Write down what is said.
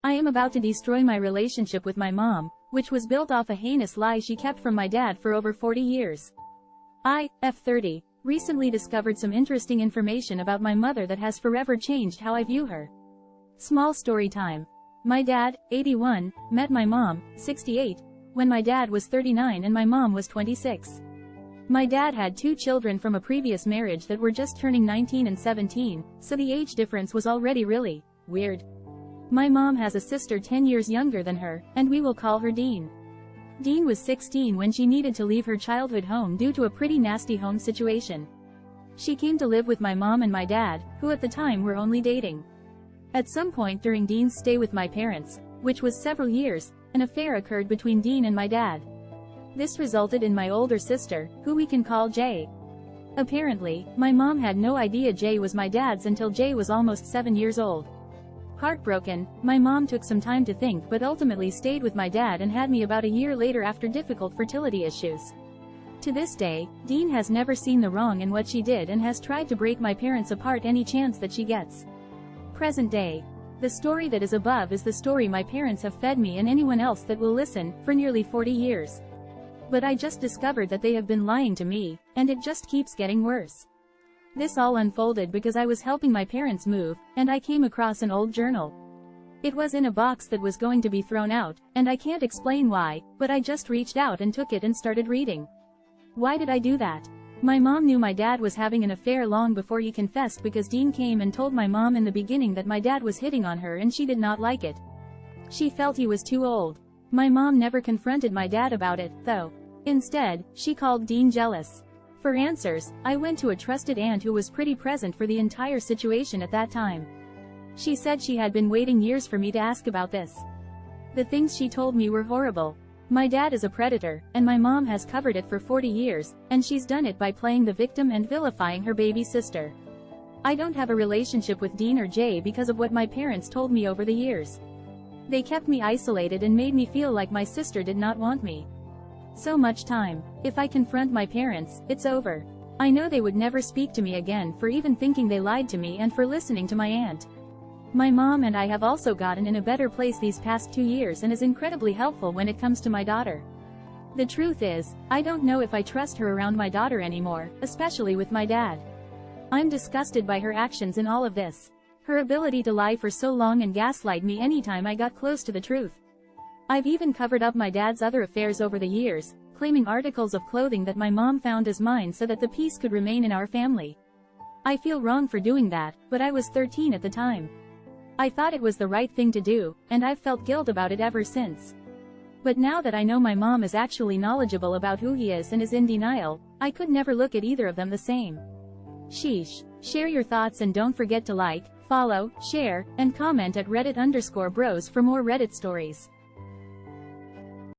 I am about to destroy my relationship with my mom, which was built off a heinous lie she kept from my dad for over 40 years. I, F30, recently discovered some interesting information about my mother that has forever changed how I view her. Small story time. My dad, 81, met my mom, 68, when my dad was 39 and my mom was 26. My dad had 2 children from a previous marriage that were just turning 19 and 17, so the age difference was already really weird. My mom has a sister 10 years younger than her, and we will call her Dean. Dean was 16 when she needed to leave her childhood home due to a pretty nasty home situation. She came to live with my mom and my dad, who at the time were only dating. At some point during Dean's stay with my parents, which was several years, an affair occurred between Dean and my dad. This resulted in my older sister, who we can call Jay. Apparently, my mom had no idea Jay was my dad's until Jay was almost 7 years old. Heartbroken, my mom took some time to think but ultimately stayed with my dad and had me about a year later after difficult fertility issues. To this day, Dean has never seen the wrong in what she did and has tried to break my parents apart any chance that she gets. Present day. The story that is above is the story my parents have fed me and anyone else that will listen, for nearly 40 years. But I just discovered that they have been lying to me, and it just keeps getting worse. This all unfolded because I was helping my parents move, and I came across an old journal. It was in a box that was going to be thrown out, and I can't explain why, but I just reached out and took it and started reading. Why did I do that? My mom knew my dad was having an affair long before he confessed because Dean came and told my mom in the beginning that my dad was hitting on her and she did not like it. She felt he was too old. My mom never confronted my dad about it, though. Instead, she called Dean jealous. For answers, I went to a trusted aunt who was pretty present for the entire situation at that time. She said she had been waiting years for me to ask about this. The things she told me were horrible. My dad is a predator, and my mom has covered it for 40 years, and she's done it by playing the victim and vilifying her baby sister. I don't have a relationship with Dean or Jay because of what my parents told me over the years. They kept me isolated and made me feel like my sister did not want me. So much time. If I confront my parents, it's over. I know they would never speak to me again for even thinking they lied to me and for listening to my aunt. My mom and I have also gotten in a better place these past 2 years and is incredibly helpful when it comes to my daughter. The truth is, I don't know if I trust her around my daughter anymore, especially with my dad. I'm disgusted by her actions in all of this. Her ability to lie for so long and gaslight me anytime I got close to the truth. I've even covered up my dad's other affairs over the years, claiming articles of clothing that my mom found as mine so that the peace could remain in our family. I feel wrong for doing that, but I was 13 at the time. I thought it was the right thing to do, and I've felt guilt about it ever since. But now that I know my mom is actually knowledgeable about who he is and is in denial, I could never look at either of them the same. Sheesh. Share your thoughts and don't forget to like, follow, share, and comment at Reddit_bros for more Reddit stories.